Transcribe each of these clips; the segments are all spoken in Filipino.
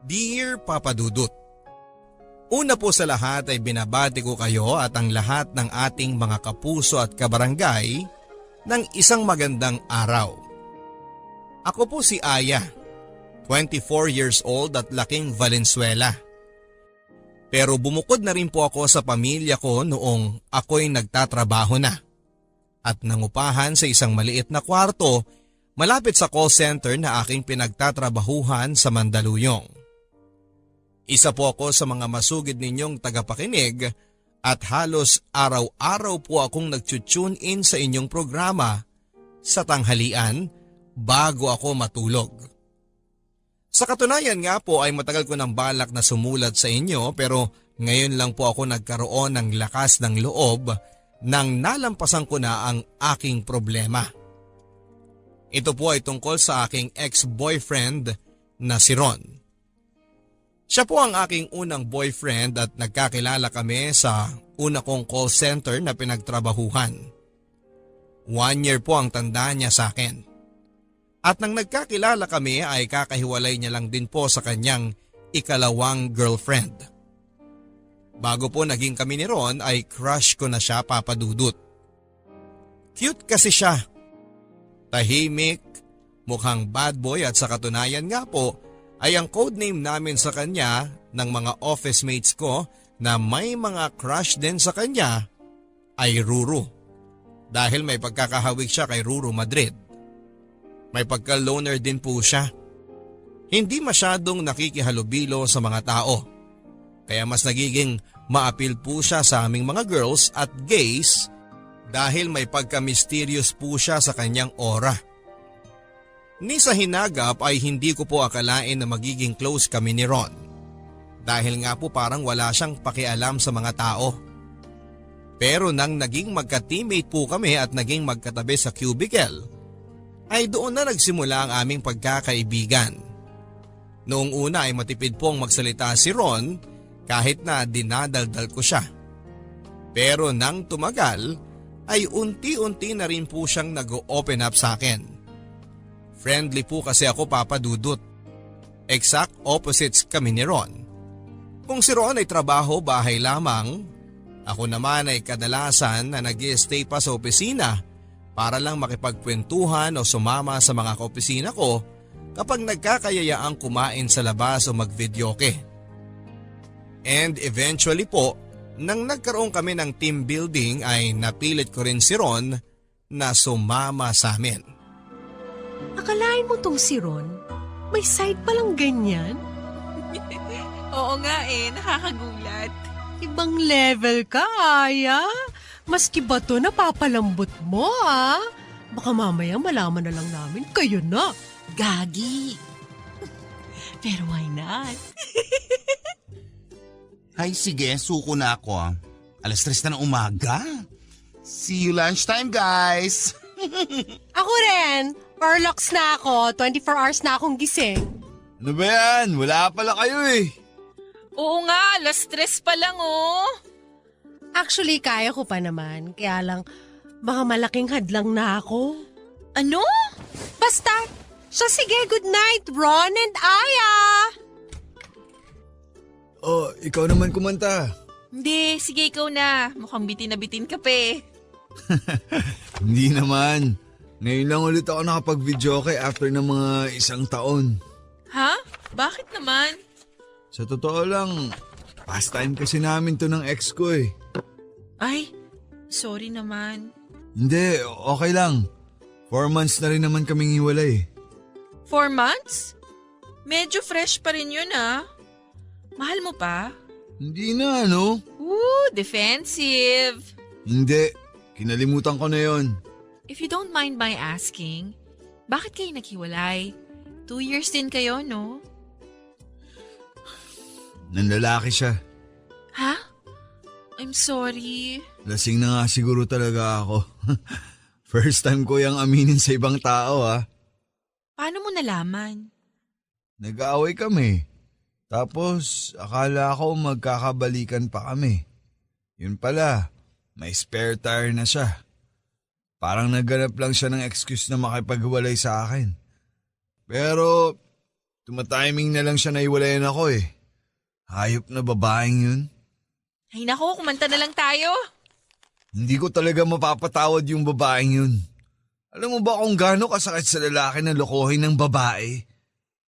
Dear Papa Dudut, una po sa lahat ay binabati ko kayo at ang lahat ng ating mga kapuso at kabarangay ng isang magandang araw. Ako po si Aya, 24 years old at laking Valenzuela. Pero bumukod na rin po ako sa pamilya ko noong ako'y nagtatrabaho na at nangupahan sa isang maliit na kwarto malapit sa call center na aking pinagtatrabahuhan sa Mandaluyong. Isa po ako sa mga masugid ninyong tagapakinig at halos araw-araw po akong nag-tune in sa inyong programa sa tanghalian bago ako matulog. Sa katunayan nga po ay matagal ko ng balak na sumulat sa inyo pero ngayon lang po ako nagkaroon ng lakas ng loob nang nalampasan ko na ang aking problema. Ito po ay tungkol sa aking ex-boyfriend na si Ron. Siya po ang aking unang boyfriend at nagkakilala kami sa una kong call center na pinagtrabahuhan. 1 year po ang tanda niya sa akin. At nang nagkakilala kami ay kakahiwalay niya lang din po sa kanyang ikalawang girlfriend. Bago po naging kami ni Ron ay crush ko na siya, Papa Dudut. Cute kasi siya. Tahimik, mukhang bad boy at sa katunayan nga po ay ang codename namin sa kanya ng mga office mates ko na may mga crush din sa kanya ay Ruru. Dahil may pagkakahawig siya kay Ruru Madrid. May pagka-loner din po siya. Hindi masyadong nakikihalubilo sa mga tao. Kaya mas nagiging maapil po siya sa aming mga girls at gays dahil may pagka-mysterious po siya sa kanyang aura. Ni sa hinagap ay hindi ko po akalain na magiging close kami ni Ron. Dahil nga po parang wala siyang pakialam sa mga tao. Pero nang naging magka-teammate po kami at naging magkatabi sa cubicle, ay doon na nagsimula ang aming pagkakaibigan. Noong una ay matipid pong magsalita si Ron kahit na dinadaldal ko siya. Pero nang tumagal ay unti-unti na rin po siyang nag-open up sa akin. Friendly po kasi ako, Papa Dudut. Exact opposites kami ni Ron. Kung si Ron ay trabaho bahay lamang, ako naman ay kadalasan na nag-i-stay pa sa opisina para lang makipagkwentuhan o sumama sa mga kaopisina ko kapag nagkakayayaang kumain sa labas o mag-videoke. And eventually po, nang nagkaroon kami ng team building ay napilit ko rin si Ron na sumama sa amin. Akalain mo tong si Ron? May side palang ganyan? Oo nga nakakagulat. Ibang level ka, Aya. Maski ba to napapalambot mo, ah? Baka mamaya malaman na lang namin kayo na. Gagi. Pero why not? Ay sige, suko na ako ah. 3:00 na ng umaga. See you lunchtime, guys. Ako rin. Orlox na ako. 24 hours na akong gising. Ano ba yan? Wala pala kayo eh. Oo nga, 3:00 pa lang Actually, kaya ko pa naman. Kaya lang, baka malaking hadlang na ako. Ano? Basta, sige, good night, Ron and Aya! Oh, ikaw naman kumanta. Hindi, sige ikaw na. Mukhang bitin na bitin ka pa Hindi naman. Ngayon lang ulit ako nakapag-videoke after ng mga 1 taon. Ha? Bakit naman? Sa totoo lang, pastime kasi namin to ng ex ko eh. Ay, sorry naman. Hindi, okay lang. 4 months na rin naman kaming hiwalay. 4 months? Medyo fresh pa rin yun Mahal mo pa? Hindi na ano? Defensive. Hindi, kinalimutan ko na yon. If you don't mind my asking, bakit kayo naghiwalay? 2 years din kayo, no? Nanlalaki siya. Ha? I'm sorry. Lasing na nga siguro talaga ako. First time ko yung aminin sa ibang tao Paano mo nalaman? Nag-aaway kami. Tapos akala ko magkakabalikan pa kami. Yun pala, may spare tire na siya. Parang naghanap lang siya ng excuse na makipaghiwalay sa akin. Pero Tumatiming na lang siya na iwalayan ako eh. Hayop na babaeng yun. Ay nako, kumanta na lang tayo. Hindi ko talaga mapapatawad yung babaeng yun. Alam mo ba kung gaano kasakit sa lalaki na lokohin ng babae?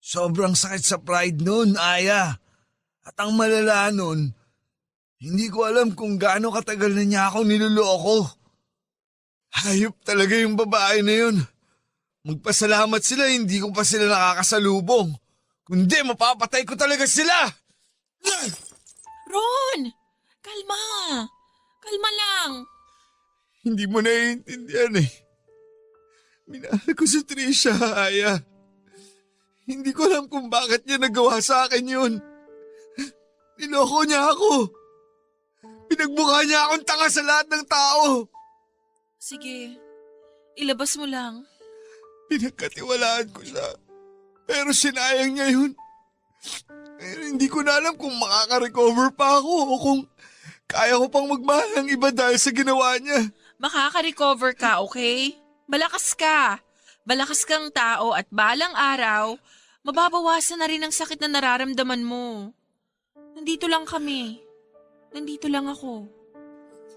Sobrang sakit sa pride nun, Aya. At ang malala nun, hindi ko alam kung gaano katagal na niya ako niloloko. Hayop talaga yung babae na yun. Magpasalamat sila, hindi ko pa sila nakakasalubong. Kundi mapapatay ko talaga sila! Ron! Kalma! Kalma lang! Hindi mo naiintindihan eh. Minahal ko si Trisha, Aya. Hindi ko alam kung bakit niya nagawa sa akin yun. Niloko niya ako. Pinagmukha niya akong tanga sa lahat ng tao. Sige, ilabas mo lang. Pinagkatiwalaan ko siya. Pero sinayang niya yun. Hindi ko na alam kung makaka-recover pa ako o kung kaya ko pang magmahal ng iba dahil sa ginawa niya. Makaka-recover ka, okay? Malakas ka. Malakas kang tao at balang araw, mababawasan na rin ang sakit na nararamdaman mo. Nandito lang kami. Nandito lang ako.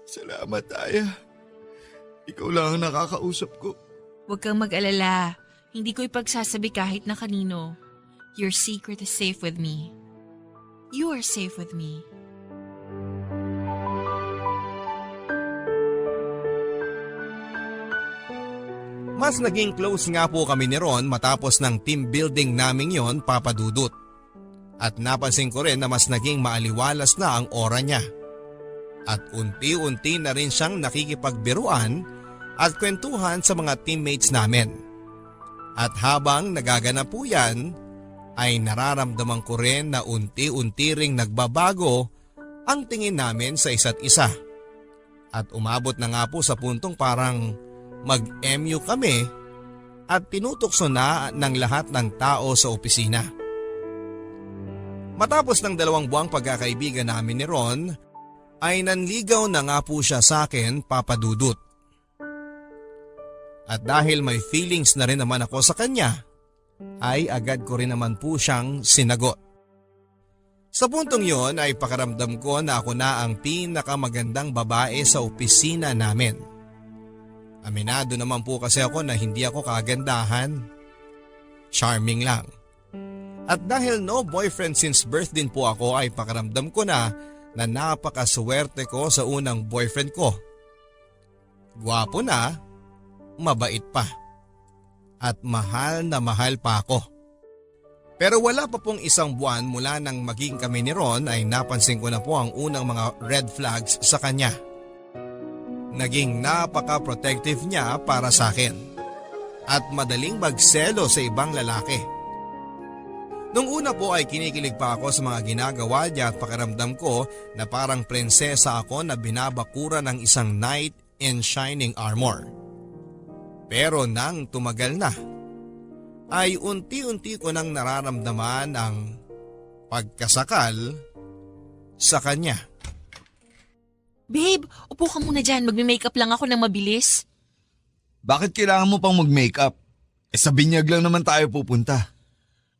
Salamat, Aya. Ikaw lang ang nakakausap ko. Huwag kang mag-alala. Hindi ko ipagsasabi kahit na kanino. Your secret is safe with me. You are safe with me. Mas naging close nga po kami ni Ron matapos ng team building naming yon, Papa Dudut. At napansin ko rin na mas naging maaliwalas na ang aura niya. At unti-unti na rin siyang nakikipagbiruan at kwentuhan sa mga teammates namin. At habang nagaganap po yan, ay nararamdaman ko rin na unti-unti ring nagbabago ang tingin namin sa isa't isa. At umabot na nga po sa puntong parang mag-MU kami at tinutokso na ng lahat ng tao sa opisina. Matapos ng 2 buwang pagkakaibigan namin ni Ron, ay nanligaw na nga po siya sa akin, Papa Dudut. At dahil may feelings na rin naman ako sa kanya, ay agad ko rin naman po siyang sinagot. Sa puntong yon ay pakaramdam ko na ako na ang pinakamagandang babae sa opisina namin. Aminado naman po kasi ako na hindi ako kagandahan. Charming lang. At dahil no boyfriend since birth din po ako ay pakaramdam ko na napakaswerte ko sa unang boyfriend ko. Gwapo na, mabait pa. At mahal na mahal pa ako. Pero wala pa pong 1 buwan mula nang maging kami ni Ron ay napansin ko na po ang unang mga red flags sa kanya. Naging napaka-protective niya para sa akin. At madaling magselo sa ibang lalaki. Nung una po ay kinikilig pa ako sa mga ginagawa niya at pakiramdam ko na parang prinsesa ako na binabakura ng isang knight in shining armor. Pero nang tumagal na, ay unti-unti ko nang nararamdaman ang pagkasakal sa kanya. Babe, upo ka muna dyan. Magme-makeup lang ako ng mabilis. Bakit kailangan mo pang mag-makeup? Sa binyag lang naman tayo pupunta.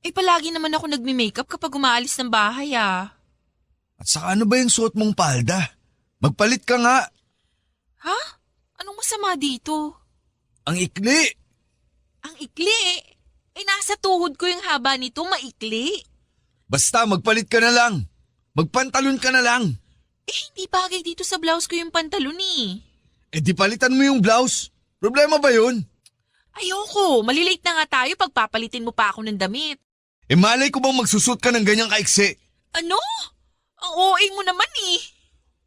Palagi naman ako nagme-makeup kapag umaalis ng bahay ah. At saka ano ba yung suot mong palda? Magpalit ka nga. Ha? Anong masama dito? Ang ikli. Ang ikli? Nasa tuhod ko yung haba nito, maikli. Basta magpalit ka na lang. Magpantalon ka na lang. Hindi bagay dito sa blouse ko yung pantalon eh. Di palitan mo yung blouse. Problema ba yun? Ayoko, malilate na nga tayo pagpapalitin mo pa ako ng damit. Malay ko bang magsusot ka ng ganyang kaiksi? Ano? Ang OA mo naman eh.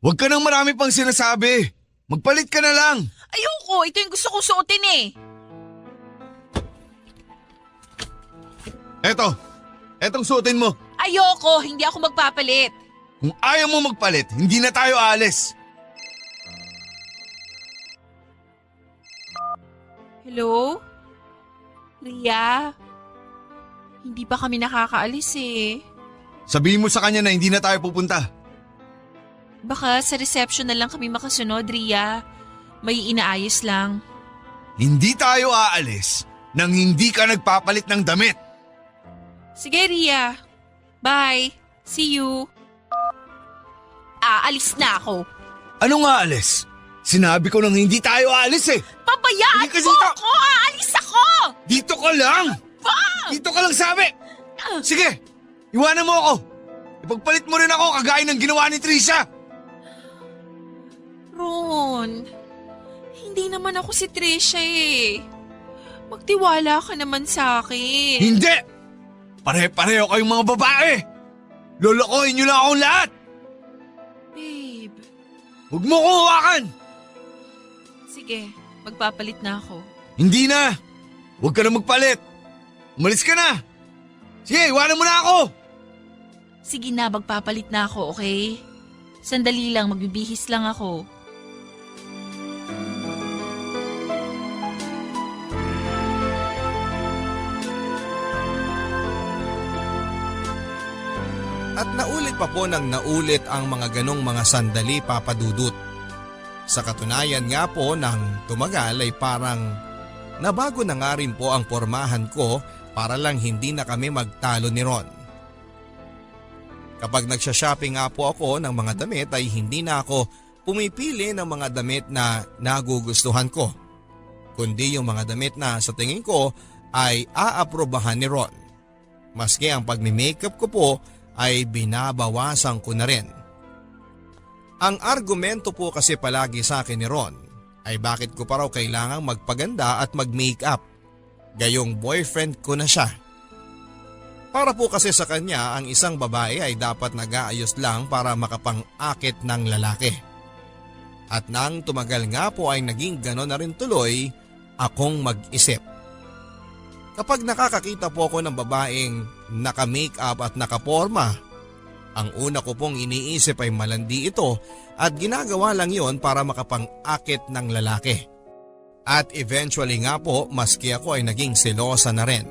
Huwag ka nang marami pang sinasabi. Magpalit ka na lang. Ayoko, ito yung gusto kong suotin eh. Etong suotin mo. Ayoko, hindi ako magpapalit. Kung ayaw mo magpalit, hindi na tayo aalis. Hello? Ria? Hindi pa kami nakakaalis eh. Sabihin mo sa kanya na hindi na tayo pupunta. Baka sa reception na lang kami makasunod, Ria. May inaayos lang. Hindi tayo aalis nang hindi ka nagpapalit ng damit. Sige, Ria. Bye. See you. Aalis na ako. Ano nga alis? Sinabi ko nang hindi tayo alis eh. Pabayaan Hindi kasi mo ta- ako! Aalis ako! Dito ka lang! Dito ka lang sabi! Sige, iwanan mo ako. Ipagpalit mo rin ako kagaya ng ginawa ni Trisha. Ron, hindi naman ako si Trisha eh. Magtiwala ka naman sa akin. Hindi! Pare-pareho kayong mga babae. Lolokohin niyo lang akong lahat. Babe, Huwag mo ko hawakan. sige, magpapalit na ako. Hindi na. Huwag ka na magpalit. Umalis ka na. Sige, iwanan mo na ako. Sige na, magpapalit na ako, okay? Sandali lang, magbibihis lang ako. At naulit pa po ng naulit ang mga ganong mga sandali, Papa Dudut. Sa katunayan nga po ng tumagal ay parang nabago na nga rin po ang pormahan ko para lang hindi na kami magtalo ni Ron. Kapag nagsha-shopping nga po ako ng mga damit ay hindi na ako pumipili ng mga damit na nagugustuhan ko, kundi yung mga damit na sa tingin ko ay aaprobahan ni Ron. Maski ang pagmi-makeup ko po ay binabawasan ko na rin. Ang argumento po kasi palagi sa akin ni Ron ay bakit ko pa raw kailangang magpaganda at mag-makeup. Gayong boyfriend ko na siya. Para po kasi sa kanya ang isang babae ay dapat nag-aayos lang para makapang-akit ng lalaki. At nang tumagal nga po ay naging gano'n na rin tuloy akong mag-isip. Kapag nakakakita po ako ng babaeng naka-makeup at nakaporma, ang una ko pong iniisip ay malandi ito at ginagawa lang yon para makapang-akit ng lalaki. At eventually nga po maski ako ay naging selosa na rin.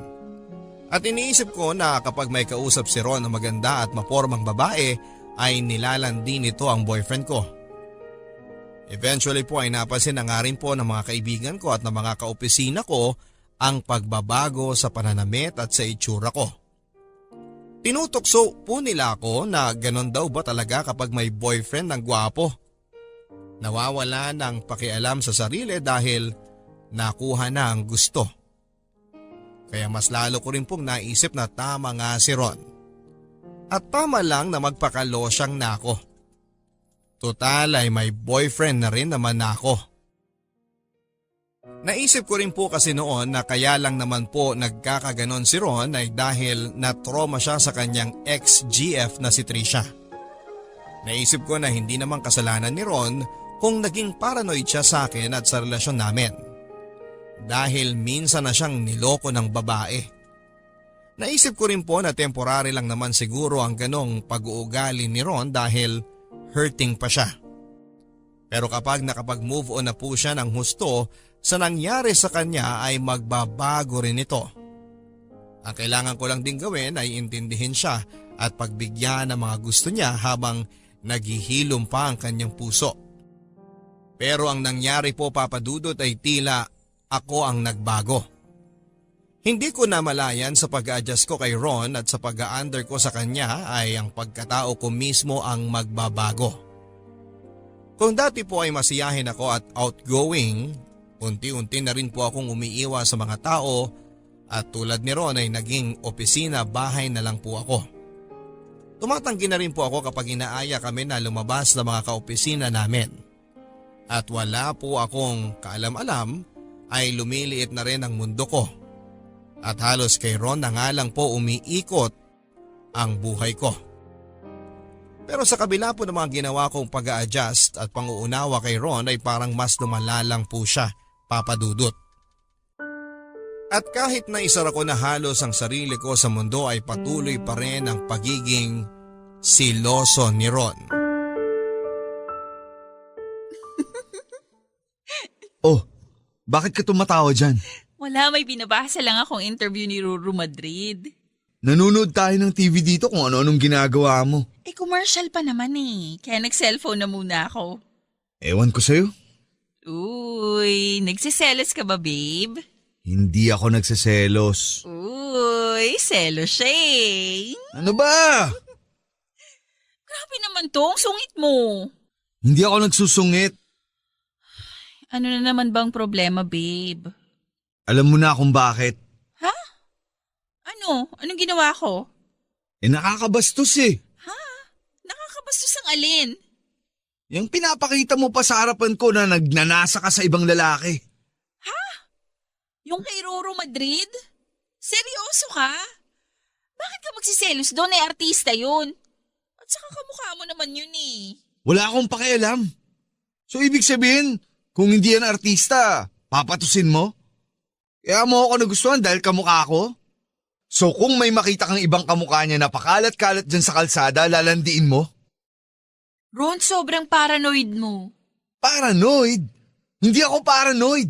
At iniisip ko na kapag may kausap si Ron na maganda at mapormang babae ay nilalandi nito ang boyfriend ko. Eventually po ay napansin na nga rin po ng mga kaibigan ko at ng mga kaopisina ko ang pagbabago sa pananamit at sa itsura ko. Tinutokso po nila ako na ganon daw ba talaga kapag may boyfriend ng gwapo. Nawawala ng pakialam sa sarili dahil nakuha na ang gusto. Kaya mas lalo ko rin pong naisip na tama nga si Ron. At tama lang na magpakalosyang na ako. Total ay may boyfriend na rin naman ako. Naisip ko rin po kasi noon na kaya lang naman po nagkakaganon si Ron ay dahil na-trauma siya sa kanyang ex-GF na si Trisha. Naisip ko na hindi naman kasalanan ni Ron kung naging paranoid siya sa akin at sa relasyon namin. Dahil minsan na siyang niloko ng babae. Naisip ko rin po na temporary lang naman siguro ang ganong pag-uugali ni Ron dahil hurting pa siya. Pero kapag nakapag-move on na po siya ng husto sa nangyari sa kanya ay magbabago rin ito. Ang kailangan ko lang din gawin ay intindihin siya at pagbigyan ng mga gusto niya habang naghihilom pa ang kanyang puso. Pero ang nangyari po, Papa Dudut, ay tila ako ang nagbago. Hindi ko namalayan sa pag-a-adjust ko kay Ron at sa pag-a-under ko sa kanya ay ang pagkatao ko mismo ang magbabago. Kung dati po ay masiyahin ako at outgoing, unti-unti na rin po akong umiiwas sa mga tao at tulad ni Ron ay naging opisina bahay na lang po ako. Tumatanggi na rin po ako kapag inaaya kami na lumabas sa mga kaopisina namin. At wala po akong kaalam-alam ay lumiliit na rin ang mundo ko. At halos kay Ron na nga lang po umiikot ang buhay ko. Pero sa kabila po ng mga ginawa kong pag-a-adjust at panguunawa kay Ron ay parang mas lumala lang po siya, Papa Dudut. At kahit na isara ko na halos ang sarili ko sa mundo ay patuloy pa rin ang pagiging siloso ni Ron. Oh, bakit ka tumatawa dyan? Wala, may binabasa lang akong interview ni Ruru Madrid. Nanonood tayo ng TV dito kung ano-anong ginagawa mo. Commercial pa naman eh. Kaya nag-cellphone na muna ako. Ewan ko sa'yo. Uy, nagsiselos ka ba, babe? Hindi ako nagseselos. Uy, selo siya eh. Ano ba? Grabe naman to, ang sungit mo. Hindi ako nagsusungit. Ano na naman bang problema, babe? Alam mo na kung bakit. Ano? Anong ginawa ko? Nakakabastos eh. Nakakabastos ang alin? Yung pinapakita mo pa sa harapan ko na nagnanasa ka sa ibang lalaki. Yung kay Roro Madrid? Seryoso ka? Bakit ka magsiselos doon? Artista yun. At saka kamukha mo naman yun eh. Wala akong pakialam. So ibig sabihin, kung hindi yan artista, papatusin mo? Kaya mo ako nagustuhan dahil kamukha ko? So kung may makita kang ibang kamukha niya na pakalat-kalat dyan sa kalsada, lalandiin mo? Ron, sobrang paranoid mo. Paranoid? Hindi ako paranoid.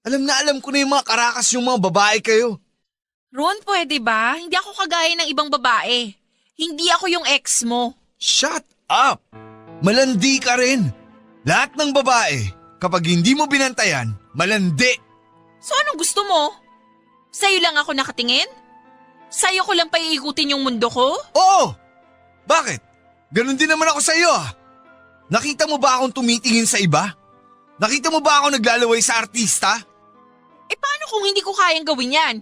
Alam na alam ko na yung mga karakas yung mga babae kayo. Ron, pwede ba? Hindi ako kagaya ng ibang babae. Hindi ako yung ex mo. Shut up! Malandi ka rin. Lahat ng babae, kapag hindi mo binantayan, malandi. So anong gusto mo? Sa'yo lang ako nakatingin? Sa'yo ko lang paiikutin yung mundo ko? Oo! Bakit? Ganon din naman ako sa iyo ah. Nakita mo ba akong tumitingin sa iba? Nakita mo ba ako naglalaway sa artista? Eh paano kung hindi ko kayang gawin yan?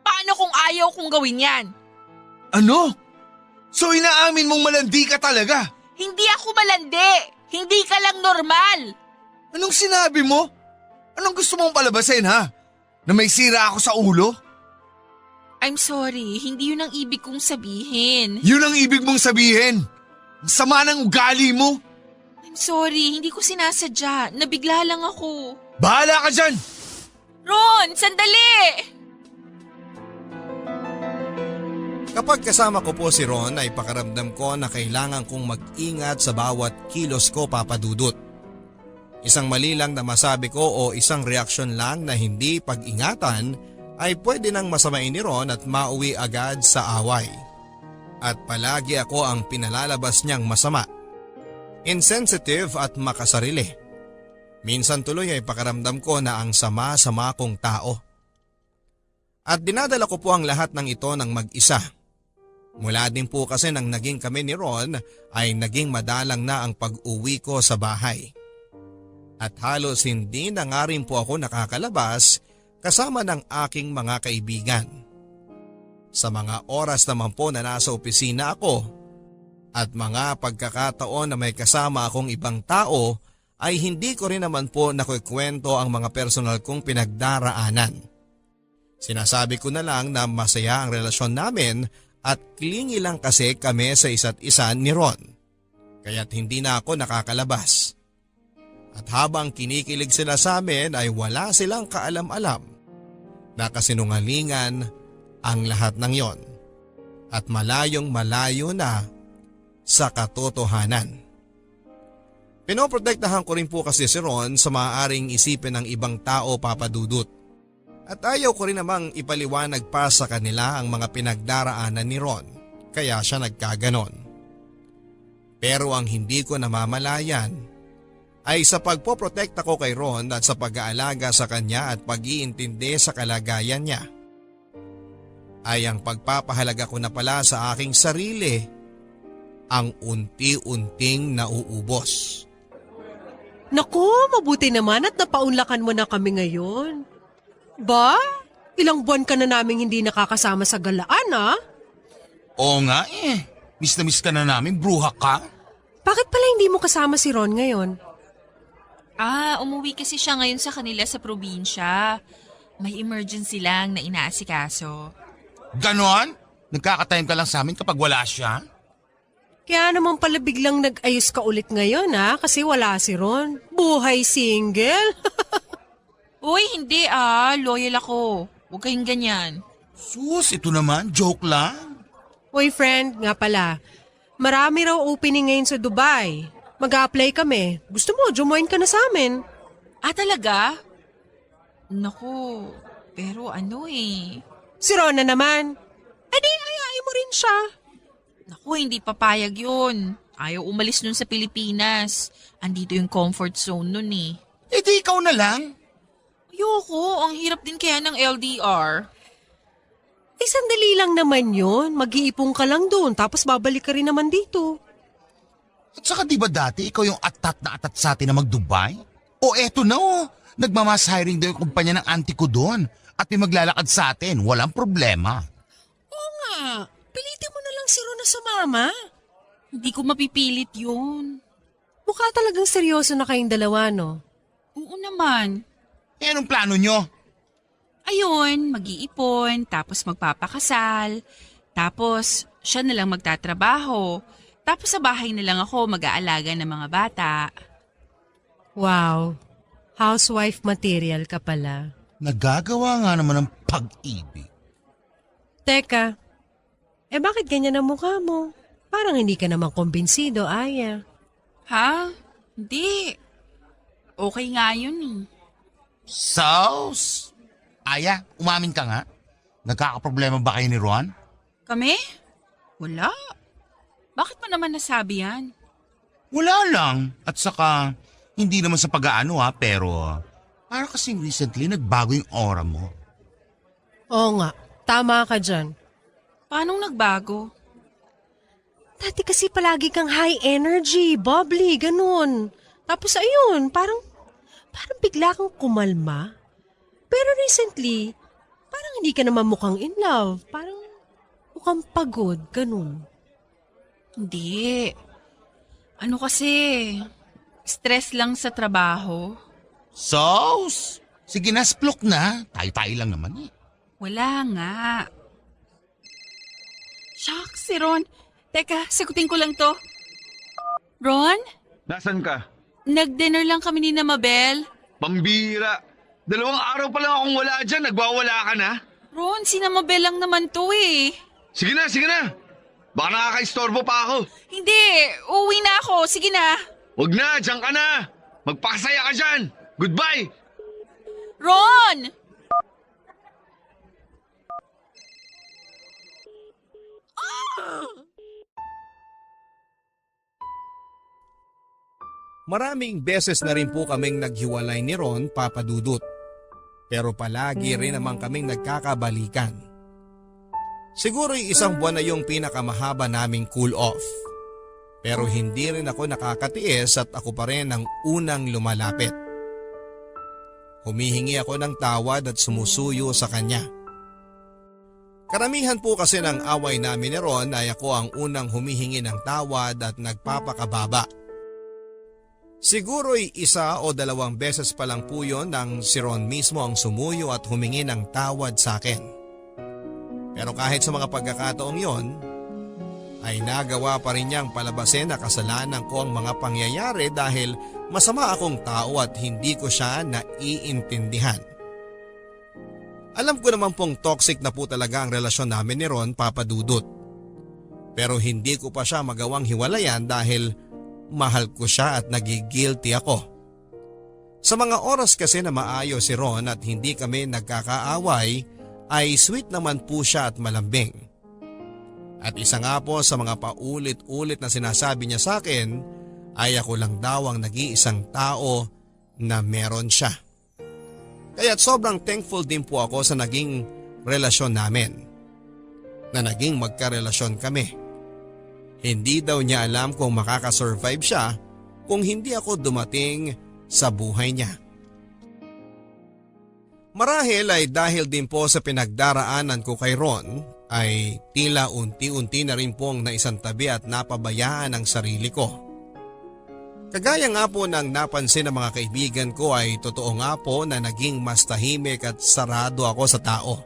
Paano kung ayaw kong gawin yan? Ano? So inaamin mong malandi ka talaga? Hindi ako malandi! Hindi ka lang normal! Anong sinabi mo? Anong gusto mong palabasin ha? Na may sira ako sa ulo? I'm sorry, hindi yun ang ibig kong sabihin. Yun ang ibig mong sabihin. Ang sama ng ugali mo. I'm sorry, hindi ko sinasadya. Nabigla lang ako. Bahala ka dyan! Ron, sandali! Kapag kasama ko po si Ron ay pakaramdam ko na kailangan kong mag-ingat sa bawat kilos ko, Papa Dudut. Isang mali lang na masabi ko o isang reaksyon lang na hindi pag-ingatan ay pwede nang masamain ni Ron at mauwi agad sa away. At palagi ako ang pinalalabas niyang masama. Insensitive at makasarili. Minsan tuloy ay pakaramdam ko na ang sama-sama kong tao. At dinadala ko po ang lahat ng ito ng mag-isa. Mula din po kasi nang naging kami ni Ron ay naging madalang na ang pag-uwi ko sa bahay. At halos hindi na nga rin po ako nakakalabas kasama ng aking mga kaibigan. Sa mga oras naman po na nasa opisina ako at mga pagkakataon na may kasama akong ibang tao ay hindi ko rin naman po nakukwento ang mga personal kong pinagdaraanan. Sinasabi ko na lang na masaya ang relasyon namin at clingy lang kasi kami sa isa't isa ni Ron. Kaya't hindi na ako nakakalabas. At habang kinikilig sila sa amin ay wala silang kaalam-alam na kasinungalingan ang lahat ng yon. At malayong malayo na sa katotohanan. Pinoprotektahan ko rin po kasi si Ron sa maaaring isipin ng ibang tao, Papa Dudut. At ayaw ko rin namang ipaliwanag pa sa kanila ang mga pinagdaraanan ni Ron, kaya siya nagkaganon. Pero ang hindi ko namamalayan ay sa pagpoprotekta ko kay Ron at sa pag-aalaga sa kanya at pag-iintindi sa kalagayan niya, ay ang pagpapahalaga ko na pala sa aking sarili ang unti-unting nauubos. Naku, mabuti naman at napaunlakan mo na kami ngayon. Ba? Ilang buwan ka na naming hindi nakakasama sa galaan, ha? Oo nga eh. Miss na miss ka na namin, bruha ka. Bakit pala hindi mo kasama si Ron ngayon? Umuwi kasi siya ngayon sa kanila sa probinsya. May emergency lang na inaasikaso. Ganon? Nagkakatime ka lang sa amin kapag wala siya? Kaya naman pala biglang nag-ayos ka ulit ngayon, ha? Kasi wala si Ron. Buhay single. Uy, hindi loyal ako. Huwag kayong ganyan. Sus, ito naman, joke lang. Uy, friend, nga pala. Marami raw opening ngayon sa Dubai. Mag-a-apply kami. Gusto mo, join ka na sa amin. Talaga? Naku, pero Si Ron na naman. Di, ayayin mo rin siya. Naku, hindi papayag yun. Ayaw umalis nun sa Pilipinas. Andito yung comfort zone nun eh. Eh di ikaw na lang. Ayoko, ang hirap din kaya ng LDR. Eh, sandali lang naman yun. Mag-iipong ka lang doon, tapos babalik ka rin naman dito. At saka di ba dati ikaw yung atat na atat sa atin na mag-Dubai? O eto na nagmamas hiring daw yung kumpanya ng auntie ko doon at may maglalakad sa atin, walang problema. Oo nga, pilitin mo na lang si Ron na sumama. Hindi ko mapipilit yun. Mukha talagang seryoso na kayong dalawa, no? Oo naman. Eh anong plano nyo? Ayun, mag-iipon, tapos magpapakasal, tapos siya na lang magtatrabaho, tapos sa bahay na lang ako mag-aalaga ng mga bata. Wow, housewife material ka pala. Nagagawa nga naman ng pag-ibig. Teka, bakit ganyan ang mukha mo? Parang hindi ka naman kumbinsido, Aya. Ha? Hindi. Okay nga yun eh. Sauce! Aya, umamin ka nga. Nagkakaproblema ba kayo ni Ron? Kami? Wala. Bakit mo naman nasabi yan? Wala lang. At saka, hindi naman sa pag-aano pero para kasing recently nagbago yung aura mo. Oo nga, tama ka dyan. Paano nagbago? Dati kasi palagi kang high energy, bubbly, ganun. Tapos ayun, parang bigla kang kumalma. Pero recently, parang hindi ka naman mukhang in love. Parang mukhang pagod, ganun. Hindi. Ano kasi, stress lang sa trabaho. Sauce! Sige na, splok na. Tayo-tayo lang naman eh. Wala nga. Shucks, si Ron. Teka, sagutin ko lang to. Ron? Nasaan ka? Nag-dinner lang kami ni na Mabel. Pambira! 2 araw pa lang akong wala dyan, nagwawala ka na? Ron, si na Mabel lang naman to eh. Sige na, sige na! Baka nakaka-istorbo pa ako. Hindi, uwi na ako. Sige na. Huwag na, dyan ka na! Magpakasaya ka dyan! Goodbye! Ron! Maraming beses na rin po kaming naghiwalay ni Ron, Papa Dudut. Pero palagi rin naman kaming nagkakabalikan. Siguro 1 buwan na yung pinakamahaba naming cool off. Pero hindi rin ako nakakatiis at ako pa rin ang unang lumalapit. Humihingi ako ng tawad at sumusuyo sa kanya. Karamihan po kasi ng away namin ni Ron ay ako ang unang humihingi ng tawad at nagpapakababa. Siguro'y 1 o 2 beses pa lang po yun nang si Ron mismo ang sumuyo at humingi ng tawad sa akin. Pero kahit sa mga pagkakataong yon, ay nagawa pa rin niyang palabasin na kasalanan ko ang mga pangyayari dahil masama akong tao at hindi ko siya naiintindihan. Alam ko naman pong toxic na po talaga ang relasyon namin ni Ron, Papa Dudut. Pero hindi ko pa siya magawang hiwalayan dahil mahal ko siya at nagigilty ako. Sa mga oras kasi na maayos si Ron at hindi kami nagkakaaway ay sweet naman po siya at malambing. At isa nga po sa mga paulit-ulit na sinasabi niya sa akin ay ako lang daw ang nag-iisang tao na meron siya. Kaya't sobrang thankful din po ako sa naging relasyon namin. Na naging magkarelasyon kami. Hindi daw niya alam kung makakasurvive siya kung hindi ako dumating sa buhay niya. Marahil ay dahil din po sa pinagdaraanan ko kay Ron ay tila unti-unti na rin pong naisantabi at napabayaan ang sarili ko. Kagaya nga po ng napansin ng mga kaibigan ko ay totoo nga po na naging mas tahimik at sarado ako sa tao.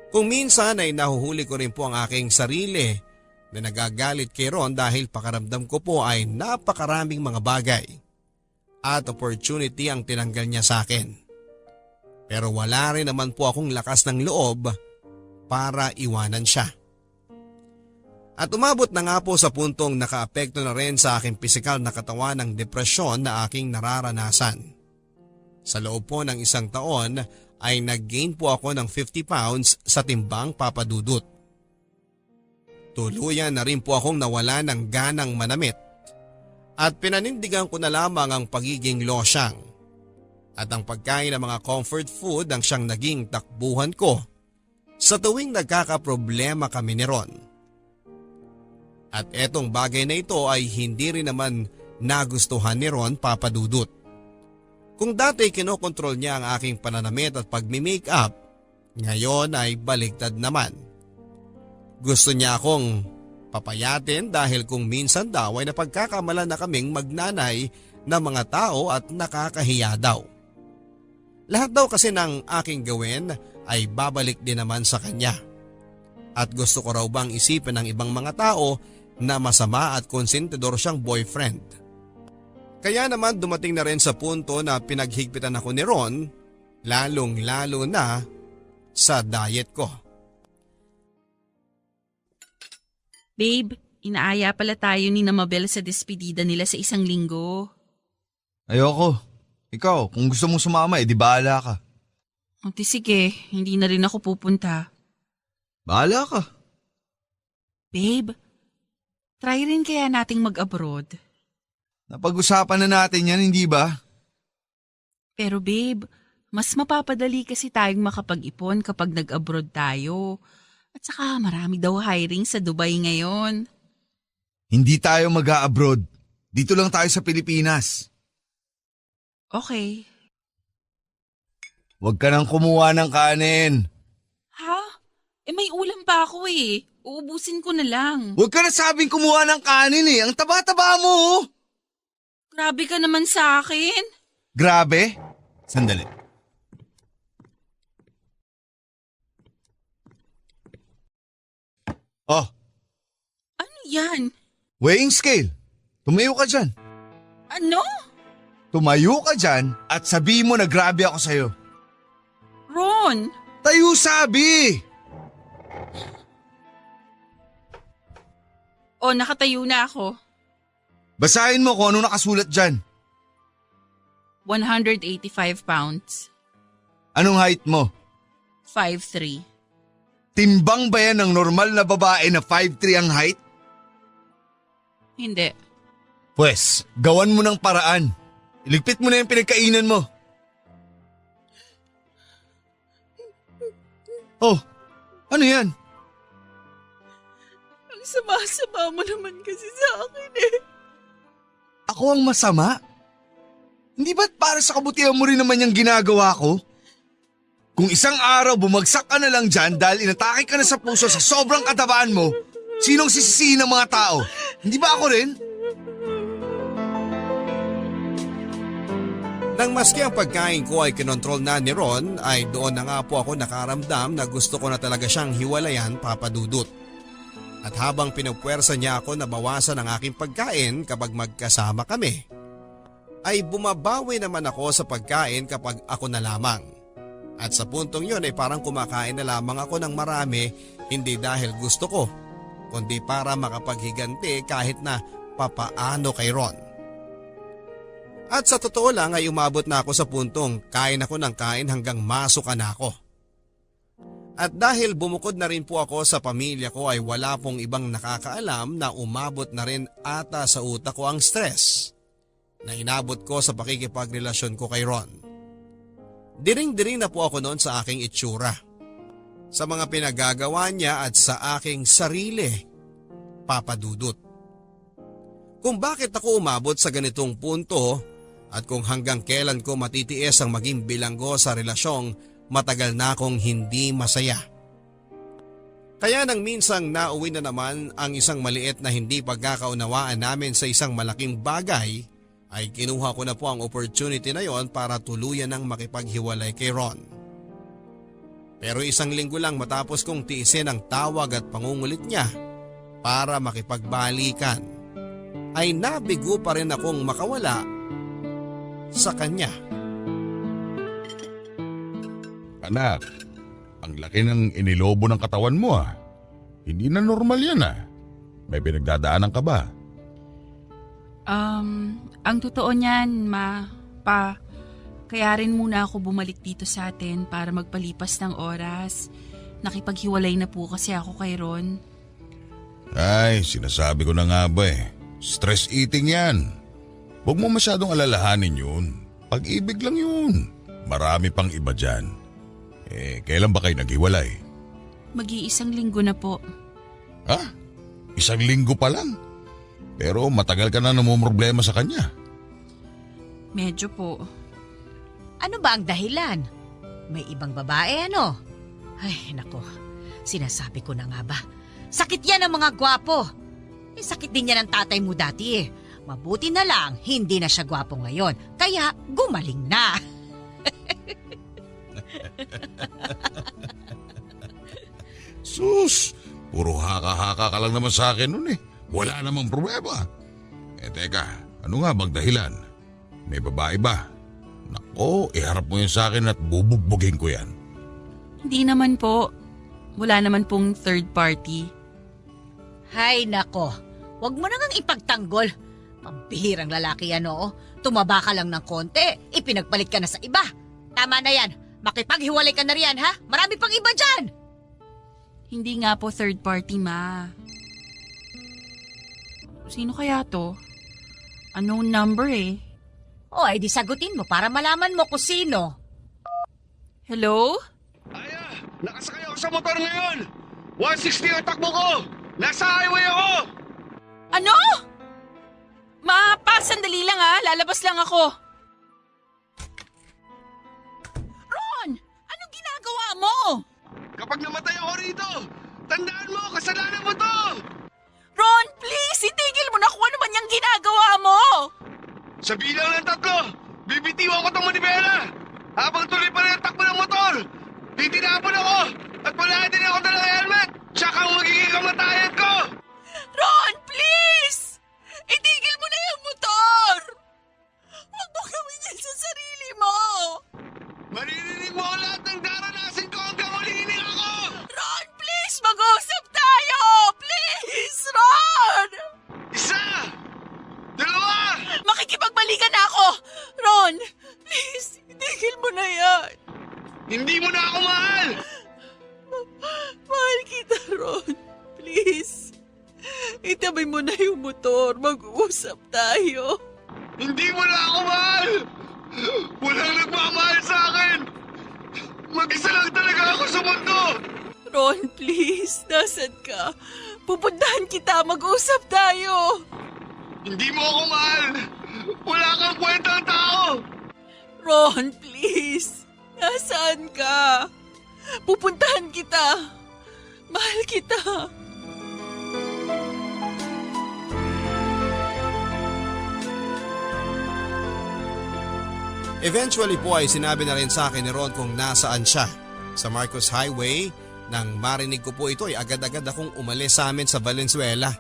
Kung minsan ay nahuhuli ko rin po ang aking sarili na nagagalit kay Ron dahil pakaramdam ko po ay napakaraming mga bagay at opportunity ang tinanggal niya sa akin. Pero wala rin naman po akong lakas ng loob para iwanan siya. At umabot na nga po sa puntong nakaapekto na rin sa aking pisikal na katawan ng depresyon na aking nararanasan. Sa loob po ng 1 taon ay nag-gain po ako ng 50 pounds sa timbang, Papa Dudut. Tuluyan na rin po akong nawala ng ganang manamit at pinanindigan ko na lamang ang pagiging losyang. At ang pagkain ng mga comfort food ang siyang naging takbuhan ko sa tuwing nagkakaproblema kami ni Ron. At etong bagay na ito ay hindi rin naman nagustuhan ni Ron, Papa Dudut. Kung dati kinokontrol niya ang aking pananamit at pagmi-makeup, ngayon ay baligtad naman. Gusto niya akong papayatin dahil kung minsan daw ay napagkakamalan na kaming magnanay ng mga tao at nakakahiya daw. Lahat daw kasi ng aking gawin ay babalik din naman sa kanya. At gusto ko raw bang isipin ng ibang mga tao na masama at konsentidor siyang boyfriend. Kaya naman dumating na rin sa punto na pinaghigpitan ako ni Ron, lalong-lalo na sa diet ko. Babe, inaaya pala tayo ni na Mabel sa despedida nila sa 1 linggo. Ayoko. Ikaw, kung gusto mong sumama, edi bahala ka. O sige, hindi na rin ako pupunta. Bahala ka. Babe, try rin kaya nating mag-abroad. Napag-usapan na natin yan, hindi ba? Pero babe, mas mapapadali kasi tayong makapag-ipon kapag nag-abroad tayo. At saka marami daw hiring sa Dubai ngayon. Hindi tayo mag-a-abroad. Dito lang tayo sa Pilipinas. Okay. Huwag ka nang kumuha ng kanin. Ha? May ulam pa ako eh. Uubusin ko na lang. Huwag ka na sabing kumuha ng kanin eh. Ang taba-taba mo. Oh. Grabe ka naman sa akin. Grabe? Sandali. Oh, Ano yan? weighing scale. Tumayo ka dyan. Ano? Tumayo ka dyan at sabihin mo na grabe ako sa'yo. Ron! Tayo sabi! O, nakatayo na ako. Basahin mo kung ano nakasulat dyan. 185 pounds. Anong height mo? 5'3". Timbang ba yan ng normal na babae na 5'3 ang height? Hindi. Pwes, gawan mo ng paraan. Iligpit mo na yung pinagkainan mo. Oh, ano yan? Ang sama-sama mo naman kasi sa akin eh. Ako ang masama? Hindi ba't para sa kabutihan mo rin naman yung ginagawa ko? Kung isang araw bumagsak ka na lang dyan dahil inatake ka na sa puso sa sobrang katabaan mo, sinong sisisihin ng mga tao? Hindi ba ako rin? Nang maski ang pagkain ko ay kinontrol na ni Ron, ay doon na nga po ako nakaramdam na gusto ko na talaga siyang hiwalayan, Papa Dudut. At habang pinupwersa niya ako na bawasan ang aking pagkain kapag magkasama kami, ay bumabawi naman ako sa pagkain kapag ako na lamang. At sa puntong yun ay parang kumakain na lamang ako ng marami, hindi dahil gusto ko, kundi para makapaghiganti kahit na papaano kay Ron. At sa totoo lang ay umabot na ako sa puntong kain ako ng kain hanggang masuka na ako. At dahil bumukod na rin po ako sa pamilya ko ay wala pong ibang nakakaalam na umabot na rin ata sa utak ko ang stress na inabot ko sa pakikipagrelasyon ko kay Ron. Diring-diring na po ako noon sa aking itsura, sa mga pinagagawa niya at sa aking sarili, Papa Dudut. Kung bakit ako umabot sa ganitong punto at kung hanggang kailan ko matitiis ang maging bilanggo sa relasyong matagal na akong hindi masaya. Kaya nang minsang nauwi na naman ang isang maliit na hindi pagkakaunawaan namin sa isang malaking bagay, ay kinuha ko na po ang opportunity na yon para tuluyan ng makipaghiwalay kay Ron. Pero 1 linggo lang matapos kong tiisin ang tawag at pangungulit niya para makipagbalikan, ay nabigo pa rin akong makawala sa kanya. Anak, ang laki ng inilobo ng katawan mo ah. Hindi na normal yan ah. May pinagdadaanan ka ba? Ang totoo niyan, Pa, kaya rin muna ako bumalik dito sa atin para magpalipas ng oras. Nakipaghiwalay na po kasi ako kay Ron. Ay, sinasabi ko na nga ba eh. Stress eating yan. Huwag mo masyadong alalahanin yun. Pag-ibig lang yun. Marami pang iba dyan. Kailan ba kayo naghiwalay? Mag-iisang linggo na po. Ha? 1 linggo pa lang? Pero matagal ka na namumroblema sa kanya. Medyo po. Ano ba ang dahilan? May ibang babae ano? Ay, nako. Sinasabi ko na nga ba. Sakit yan ng mga gwapo. Sakit din yan ng tatay mo dati eh. Mabuti na lang, hindi na siya gwapo ngayon. Kaya gumaling na. Sus, puro haka-haka ka lang naman sa akin nun eh. Wala namang problema. Teka, ano nga bang dahilan? May babae ba? Nako, iharap mo yan sa akin at bubugbugin ko yan. Hindi naman po. Wala naman pong third party. Hay nako, wag mo nang ipagtanggol. Pambihirang lalaki yan oo. Tumaba ka lang ng konti, ipinagpalit ka na sa iba. Tama na yan, makipaghiwalay ka na riyan ha? Marami pang iba dyan. Hindi nga po third party, ma. Sino kaya to? Unknown number eh. O ay di sagutin mo para malaman mo kung sino. Hello? Aya, nakasakay ako sa motor ngayon. 160 ang takbo ko. Nasa highway ako. Ano? Ma, sandali lang ha. Lalabas lang ako. Ron! Anong ginagawa mo? Kapag namatay ako rito, tandaan mo, kasalanan mo to. Ron, please! Itigil mo na kung ano man yung ginagawa mo! Sa bilang ng 3, bibitiwan ko tong manibela. Habang tuloy pa rin ang takbo ng motor, titinapon ako at wala din ako dalang helmet. Tsaka ang magiging kamatayan ko. Ron, please! Itigil mo na yung motor! Huwag mo gawin yan sa sarili mo! Maririnig mo ang lahat ng daranasin ko hanggang uliinig ako. Ron, please! Mag-usap tayo! Please, Ron! 1, 2, Makikipagbalikan na ako! Ron, please! Itigil mo na yan! hindi mo na ako mahal. Mahal kita, Ron. Please. Itabay mo na yung motor. Mag-usap tayo. Hindi mo na ako mahal. Walang nagmamahal sa akin. Mag-isa lang talaga ako sa mundo. Ron, please. Nasaan ka? Pupuntahan kita. Mag-usap tayo. Hindi mo ako mahal. Wala kang kwentang tao. Ron, please. Nasaan ka? Pupuntahan kita. Mahal kita. Eventually po ay sinabi na rin sa akin ni Ron kung nasaan siya. Sa Marcos Highway, nang marinig ko po ito ay agad-agad akong umalis sa amin sa Valenzuela.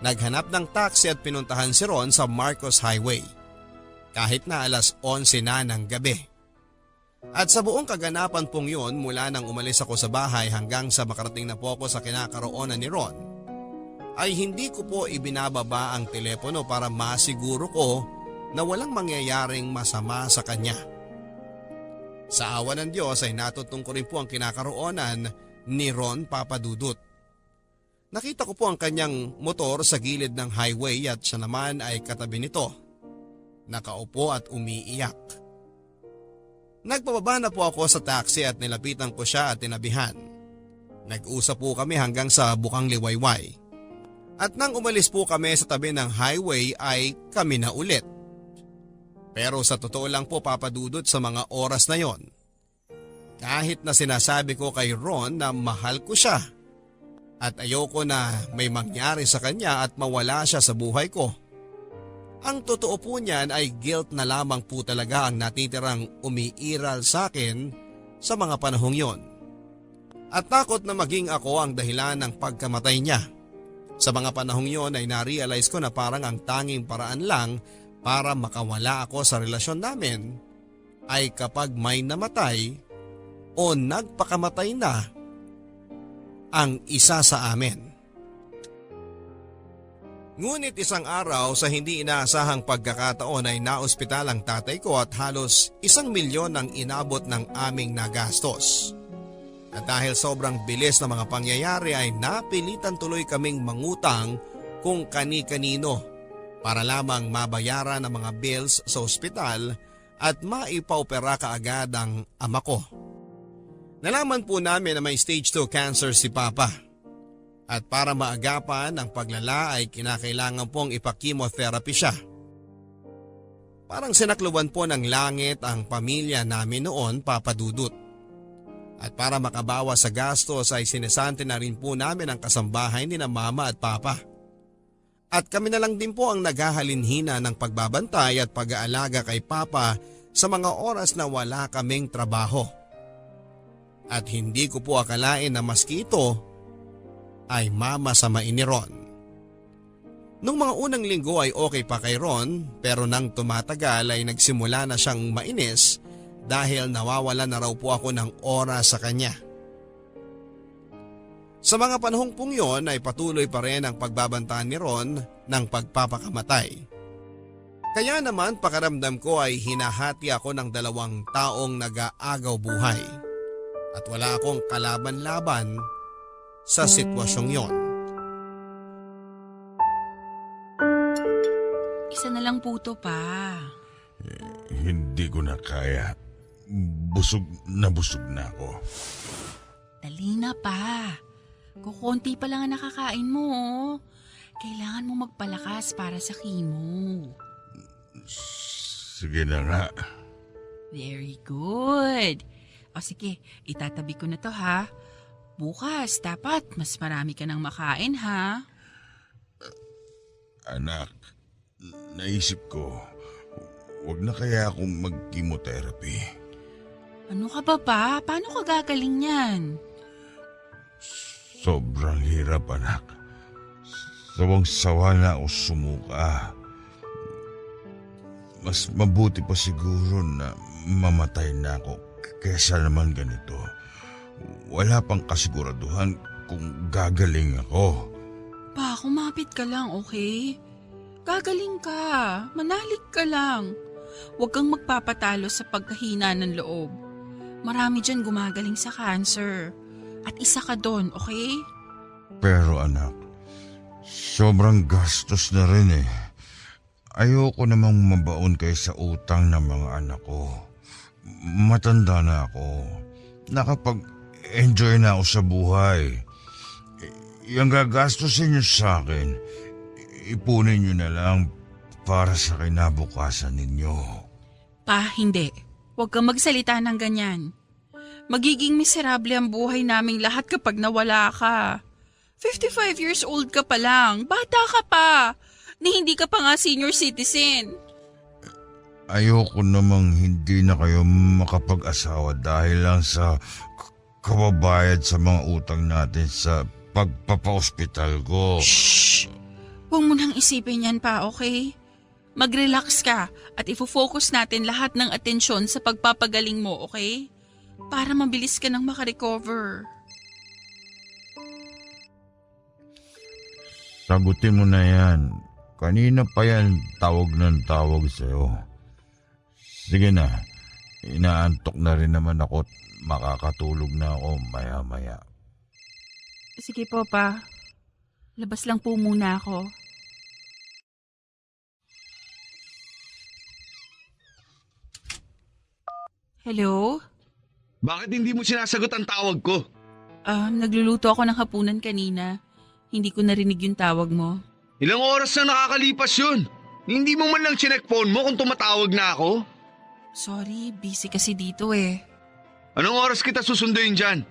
Naghanap ng taxi at pinuntahan si Ron sa Marcos Highway. Kahit na 11:00 na ng gabi. At sa buong kaganapan pong yun mula nang umalis ako sa bahay hanggang sa makarating na po ako sa kinakaroonan ni Ron, ay hindi ko po ibinababa ang telepono para masiguro ko na walang mangyayaring masama sa kanya. Sa awa ng Diyos ay natutong ko rin po ang kinakaroonan ni Ron Papadudut. Nakita ko po ang kanyang motor sa gilid ng highway at siya naman ay katabi nito. Nakaupo at umiiyak. Nagpababa na po ako sa taxi at nilapitan ko siya at tinabihan. Nag-usap po kami hanggang sa Bukang Liwayway. At nang umalis po kami sa tabi ng highway ay kami na ulit. Pero sa totoo lang po Papadudot sa mga oras na yon, kahit na sinasabi ko kay Ron na mahal ko siya at ayoko na may mangyari sa kanya at mawala siya sa buhay ko, ang totoo po niyan ay guilt na lamang po talaga ang natitirang umiiral sa akin sa mga panahong yon. At takot na maging ako ang dahilan ng pagkamatay niya. Sa mga panahong yon ay na-realize ko na parang ang tanging paraan lang para makawala ako sa relasyon namin ay kapag may namatay o nagpakamatay na ang isa sa amin. Ngunit isang araw sa hindi inaasahang pagkakataon ay naospital ang tatay ko at halos 1 milyon ang inabot ng aming nagastos. At dahil sobrang bilis ng mga pangyayari ay napilitan tuloy kaming mangutang kung kani-kanino para lamang mabayaran ang mga bills sa ospital at maipaopera kaagad ang ama ko. Nalaman po namin na may stage 2 cancer si Papa. At para maagapan ang paglala ay kinakailangan pong ipakimotherapy siya. Parang sinakluban po ng langit ang pamilya namin noon, Papa Dudut. At para makabawas sa gastos ay sinesante na rin po namin ang kasambahay ni na Mama at Papa. At kami na lang din po ang naghahalinhina ng pagbabantay at pag-aalaga kay Papa sa mga oras na wala kaming trabaho. At hindi ko po akalain na maski ito ay mamasamain ni Ron. Nung mga unang linggo ay okay pa kay Ron, pero nang tumatagal ay nagsimula na siyang mainis dahil nawawala na raw po ako ng oras sa kanya. Sa mga panahong pong yon ay patuloy pa rin ang pagbabantaan ni Ron ng pagpapakamatay. Kaya naman pakaramdam ko ay hinahati ako ng 2 taong nag-aagaw buhay. At wala akong kalaban-laban sa sitwasyong yon. Isa na lang po to pa. Hindi ko na kaya. Busog na ako. Dali na pa. Kukunti pa lang ang nakakain mo. Kailangan mo magpalakas para sa chemo. Sige na nga. Very good. O sige, itatabi ko na to ha. Bukas, dapat mas marami ka nang makain ha. Anak, naisip ko, wag na kaya akong mag-chemotherapy. Ano ka ba pa? Paano ka gagaling yan? Sobrang hirap, anak. Sawang-sawa na ako sumuka. Mas mabuti pa siguro na mamatay na ako kaysa naman ganito. Wala pang kasiguraduhan kung gagaling ako. Pa, kumapit ka lang, okay? Gagaling ka. Manalig ka lang. Huwag kang magpapatalo sa pagkahina ng loob. Marami dyan gumagaling sa cancer. At isa ka doon, okay? Pero anak, sobrang gastos na rin eh. Ayoko namang mabaon kayo sa utang ng mga anak ko. Matanda na ako. Nakapag-enjoy na ako sa buhay. Yung gagastusin niyo sa akin, ipunin niyo na lang para sa kinabukasan ninyo. Pa, hindi. Huwag kang magsalita ng ganyan. Magiging miserable ang buhay naming lahat kapag nawala ka. 55 years old ka pa lang. Bata ka pa. Ni hindi ka pa nga senior citizen. Ayoko namang hindi na kayo makapag-asawa dahil lang sa kababayad sa mga utang natin sa pagpapa-ospital ko. Shh! Huwag mo nang isipin yan pa, okay? Mag-relax ka at ifo-focus natin lahat ng atensyon sa pagpapagaling mo, okay? Para mabilis ka nang makarecover. Sagutin mo na yan. Kanina pa yan tawag ng tawag sa'yo. Sige na, inaantok na rin naman ako at makakatulog na ako maya-maya. Sige po, pa. Labas lang po muna ako. Hello? Bakit hindi mo sinasagot ang tawag ko? Nagluluto ako ng hapunan kanina. Hindi ko narinig yung tawag mo. Ilang oras na nakakalipas yun. Hindi mo man lang chinek phone mo kung tumatawag na ako? Sorry, busy kasi dito eh. Anong oras kita susunduin dyan?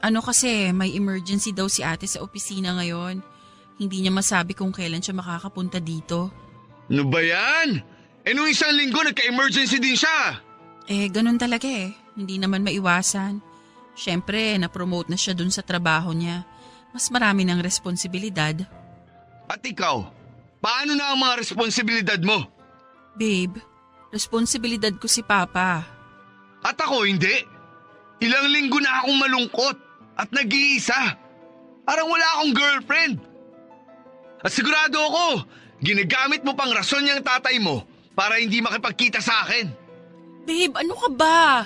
Ano kasi, may emergency daw si ate sa opisina ngayon. Hindi niya masabi kung kailan siya makakapunta dito. Ano ba yan? Nung isang linggo nagka-emergency din siya. Ganun talaga eh. Hindi naman maiwasan. Siyempre, na-promote na siya dun sa trabaho niya. Mas marami ng responsibilidad. At ikaw, paano na ang mga responsibilidad mo? Babe, responsibilidad ko si Papa. At ako hindi. Ilang linggo na akong malungkot at nag-iisa. Parang wala akong girlfriend. At sigurado ako, ginagamit mo pang rason niyang tatay mo para hindi makipagkita sa akin. Babe, ano ka ba?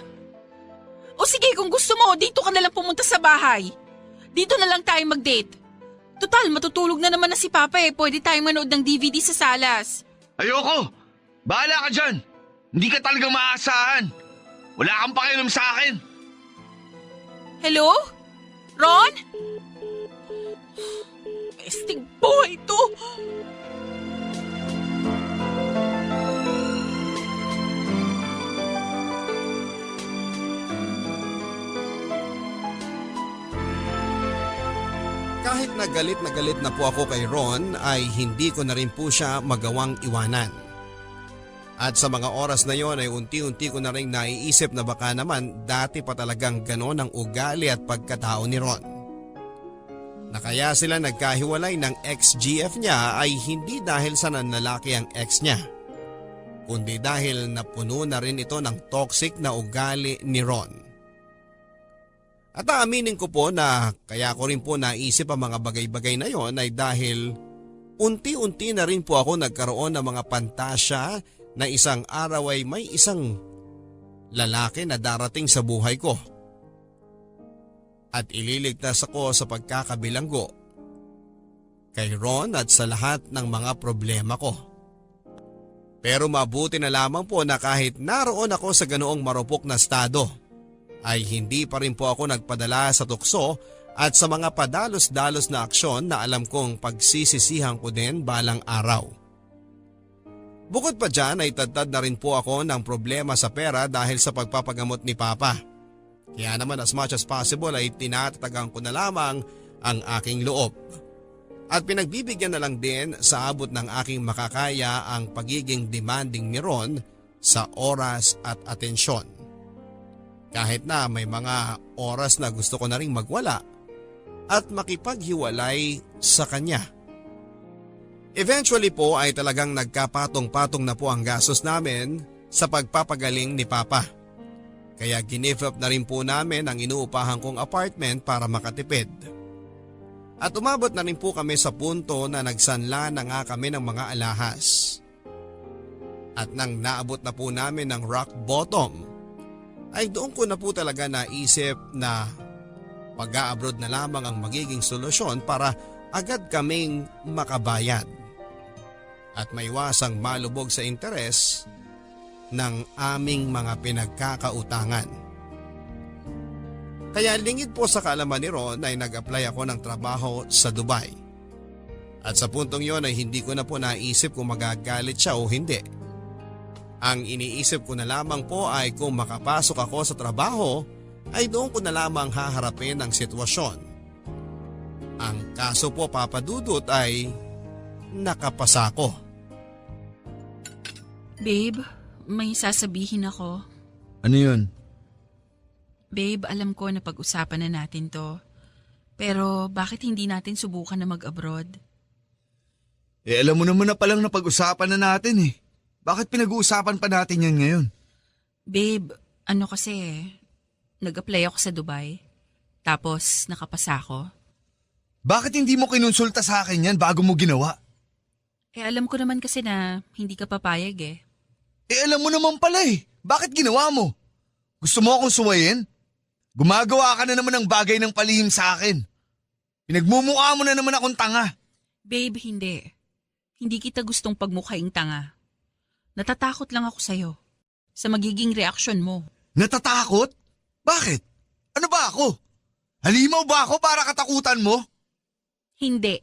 O sige, kung gusto mo, dito ka na lang pumunta sa bahay. Dito na lang tayo mag-date. Total, matutulog na naman na si Papa eh. Pwede tayong manood ng DVD sa salas. Ayoko! Bahala ka dyan! Hindi ka talagang maaasahan. Wala kang pakialam sa akin. Hello? Ron? Pesting boy to! Kahit na galit na po ako kay Ron ay hindi ko na rin po siya magawang iwanan. At sa mga oras na yon ay unti-unti ko na rin naiisip na baka naman dati pa talagang ganon ang ugali at pagkatao ni Ron. Na kaya sila nagkahiwalay ng ex-GF niya ay hindi dahil sa nanlalaki ang ex niya, kundi dahil napuno na rin ito ng toxic na ugali ni Ron. At aaminin ko po na kaya ko rin po naisip ang mga bagay-bagay na yon ay dahil unti-unti na rin po ako nagkaroon ng mga pantasya na isang araw ay may isang lalaki na darating sa buhay ko. At ililigtas ako sa pagkakabilanggo kay Ron at sa lahat ng mga problema ko. Pero mabuti na lamang po na kahit naroon ako sa ganoong marupok na estado, ay hindi pa rin po ako nagpadala sa tukso at sa mga padalos-dalos na aksyon na alam kong pagsisisihan ko din balang araw. Bukod pa dyan ay tadtad na rin po ako ng problema sa pera dahil sa pagpapagamot ni Papa. Kaya naman as much as possible ay tinatatagan ko na lamang ang aking loob. At pinagbibigyan na lang din sa abot ng aking makakaya ang pagiging demanding ni Ron sa oras at atensyon. Kahit na may mga oras na gusto ko na ring magwala at makipaghiwalay sa kanya. Eventually po ay talagang nagkapatong-patong na po ang gastos namin sa pagpapagaling ni Papa. Kaya give up na rin po namin ang inuupahan kong apartment para makatipid. At umabot na rin po kami sa punto na nagsanla na nga kami ng mga alahas. At nang naabot na po namin ng rock bottom, ay doon ko na po talaga naisip na pag-a-abroad na lamang ang magiging solusyon para agad kaming makabayad at maiwasang malubog sa interes ng aming mga pinagkakautangan. Kaya lingid po sa kaalaman ni Ron ay nag-apply ako ng trabaho sa Dubai. At sa puntong yon ay hindi ko na po naisip kung magagalit siya o hindi. Ang iniisip ko na lamang po ay kung makapasok ako sa trabaho ay doon ko na lamang haharapin ang sitwasyon. Ang kaso po, Papa Dudut, ay nakapasa ko. Babe, may sasabihin ako. Ano yun? Babe, alam ko na pag-usapan na natin to. Pero bakit hindi natin subukan na mag-abroad? Alam mo naman na palang napag-usapan na natin eh. Bakit pinag-uusapan pa natin yan ngayon? Babe, ano kasi, nag-apply ako sa Dubai. Tapos nakapasa ako. Bakit hindi mo kinonsulta sa akin yan bago mo ginawa? Alam ko naman kasi na hindi ka papayag eh. Alam mo naman pala eh. Bakit ginawa mo? Gusto mo akong suwayin? Gumagawa ka na naman ng bagay ng palihim sa akin. Pinagmumukha mo na naman akong tanga. Babe, hindi. Hindi kita gustong pagmukhaing tanga. Natatakot lang ako sa'yo. Sa magiging reaksyon mo. Natatakot? Bakit? Ano ba ako? Halimaw ba ako para katakutan mo? Hindi.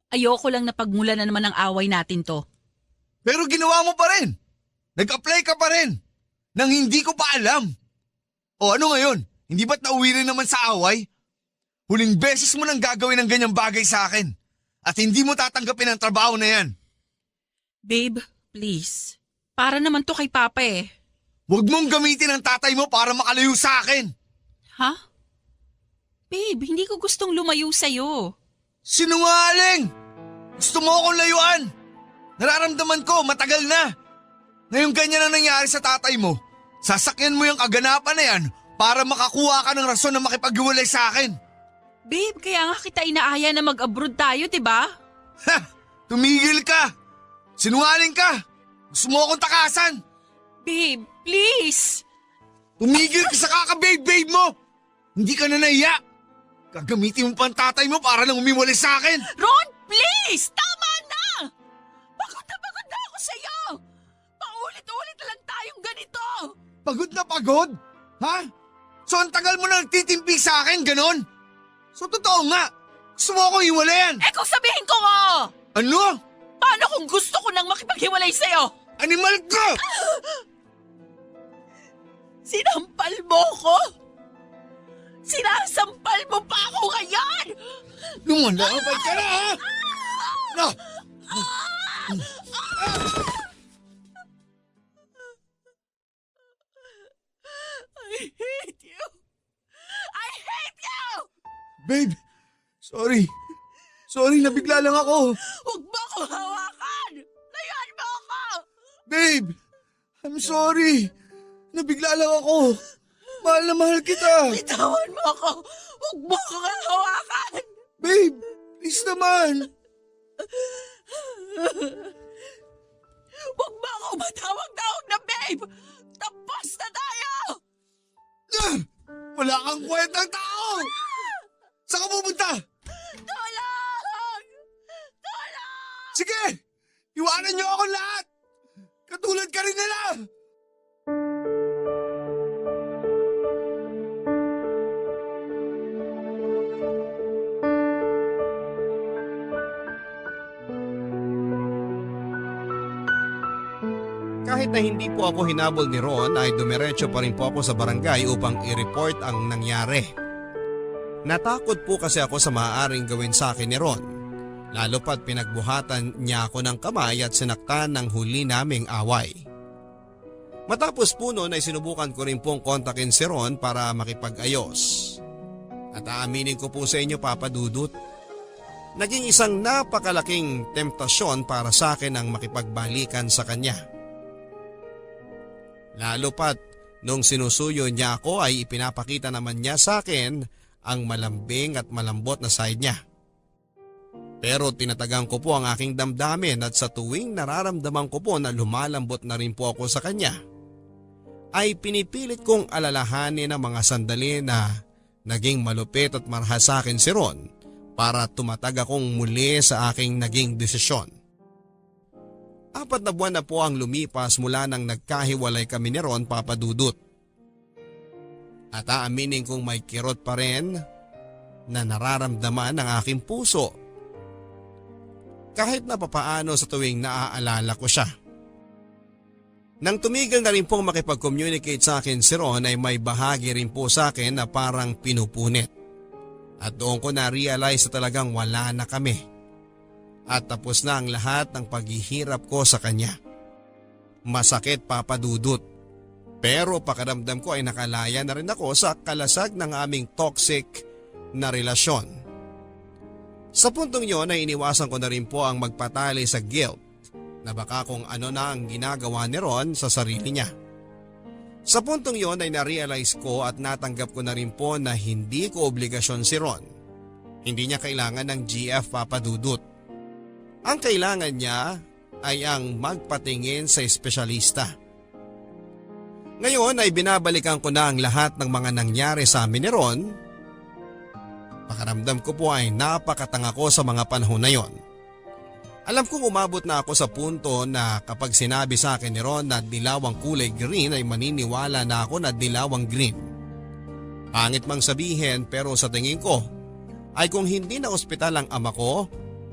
Ayoko lang na pagmula na naman ang away natin to. Pero ginawa mo pa rin. Nag-apply ka pa rin. Nang hindi ko pa alam. O ano ngayon? Hindi ba't nauwi rin naman sa away? Huling beses mo nang gagawin ng ganyang bagay sa akin. At hindi mo tatanggapin ang trabaho na yan. Babe, please. Para naman to kay Papa eh. Huwag mong gamitin ang tatay mo para makalayo sa akin. Ha? Babe, hindi ko gustong lumayo sa'yo. Sinungaling! Gusto mo akong layuan. Nararamdaman ko, matagal na. Ngayon ganyan ang nangyari sa tatay mo. Sasakyan mo yung kaganapan na yan para makakuha ka ng rason na makipag-iwalay sa akin. Babe, kaya nga kita inaaya na mag-abroad tayo, diba? Ha! Tumigil ka! Sinungaling ka! Gusto mo akong takasan! Babe, please! Tumigil ka sa kaka-babe-babe mo! Hindi ka na nahiya! Gagamitin mo pa ang tatay mo para lang umiwalay sa akin! Ron, please! Tama na! Pagod na ako sa'yo! Paulit-ulit na lang tayo Pagod na pagod? Ha? So ang tagal mo na nagtitimpi sa akin, ganon? So totoo nga, gusto mo akong iwalayan. Eh kung sabihin ko nga! Ano? Paano kung gusto ko nang makipaghiwalay sa'yo? Animal ka! Sinampal mo ko? Sinasampal mo pa ako ngayon? Lumalaban ka na, ha? No! I hate you! I hate you! Babe, sorry. Sorry, nabigla lang ako. Huwag mo akong hawakan! Layuan mo ako! Babe, I'm sorry. Nabigla lang ako. Mahal na mahal kita. Bitawan mo ako! Huwag mo akong hawakan! Babe, please naman. Huwag mo ako matawag-tawag na babe! Tapos na tayo! Wala kang kwentang tao! Saan ka pupunta? Tulong! Tulong! Sige! Iwanan niyo ako lahat! Katulad ka rin nila! Kahit na hindi po ako hinabol ni Ron ay dumiretso pa rin po ako sa barangay upang i-report ang nangyari. Natakot po kasi ako sa maaaring gawin sa akin ni Ron, lalo pat pinagbuhatan niya ako ng kamay at sinaktan ng huli naming away. Matapos po noon ay sinubukan ko rin pong kontakin si Ron para makipag-ayos. At aaminin ko po sa inyo, Papa Dudut, naging isang napakalaking temptasyon para sa akin ang makipagbalikan sa kanya. Lalo pat nung sinusuyo niya ako ay ipinapakita naman niya sa akin ang malambing at malambot na side niya. Pero tinatagang ko po ang aking damdamin at sa tuwing nararamdaman ko po na lumalambot na rin po ako sa kanya, ay pinipilit kong alalahanin ang mga sandali na naging malupit at marahas sa akin si Ron para tumatag akong muli sa aking naging desisyon. 4 na buwan na po ang lumipas mula nang nagkahiwalay kami ni Ron, Papa Dudut. At aaminin kong may kirot pa rin na nararamdaman ng aking puso. Kahit na papaano sa tuwing naaalala ko siya. Nang tumigil na rin pong makipag-communicate sa akin si Ron ay may bahagi rin po sa akin na parang pinupunit. At doon ko na-realize na talagang wala na kami. At tapos na ang lahat ng paghihirap ko sa kanya. Masakit, Papa Dudut. Pero pakiramdam ko ay nakalaya na rin ako sa kalasag ng aming toxic na relasyon. Sa puntong yon ay iniwasan ko na rin po ang magpatali sa guilt na baka kung ano na ang ginagawa ni Ron sa sarili niya. Sa puntong yon ay na-realize ko at natanggap ko na rin po na hindi ko obligasyon si Ron. Hindi niya kailangan ng GF, Papa Dudut. Ang kailangan niya ay ang magpatingin sa espesyalista. Ngayon ay binabalikan ko na ang lahat ng mga nangyari sa amin ni Ron. Pakaramdam ko po ay napakatanga ko sa mga panahon na yon. Alam kong umabot na ako sa punto na kapag sinabi sa akin ni Ron na dilawang kulay green ay maniniwala na ako na dilawang green. Pangit mang sabihin pero sa tingin ko ay kung hindi na ospital ang ama ko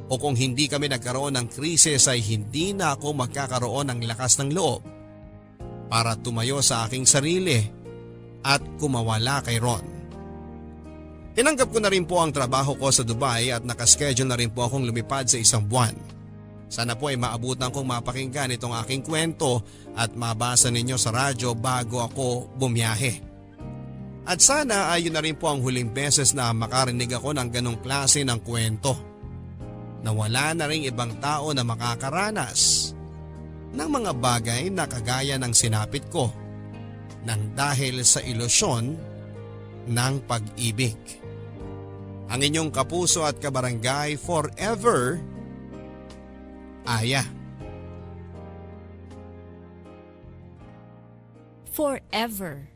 o kung hindi kami nagkaroon ng krisis ay hindi na ako magkakaroon ng lakas ng loob para tumayo sa aking sarili at kumawala kay Ron. Tinanggap ko na rin po ang trabaho ko sa Dubai at nakaschedule na rin po akong lumipad sa 1 buwan. Sana po ay maabutan kong mapakinggan itong aking kwento at mabasa ninyo sa radyo bago ako bumiyahe. At sana ay yun na rin po ang huling beses na makarinig ako ng ganong klase ng kwento. Na wala na ring ibang tao na makakaranas ng mga bagay na kagaya ng sinapit ko nang dahil sa ilusyon ng pag-ibig. Ang inyong kapuso at kabarangay forever, Aya. Forever.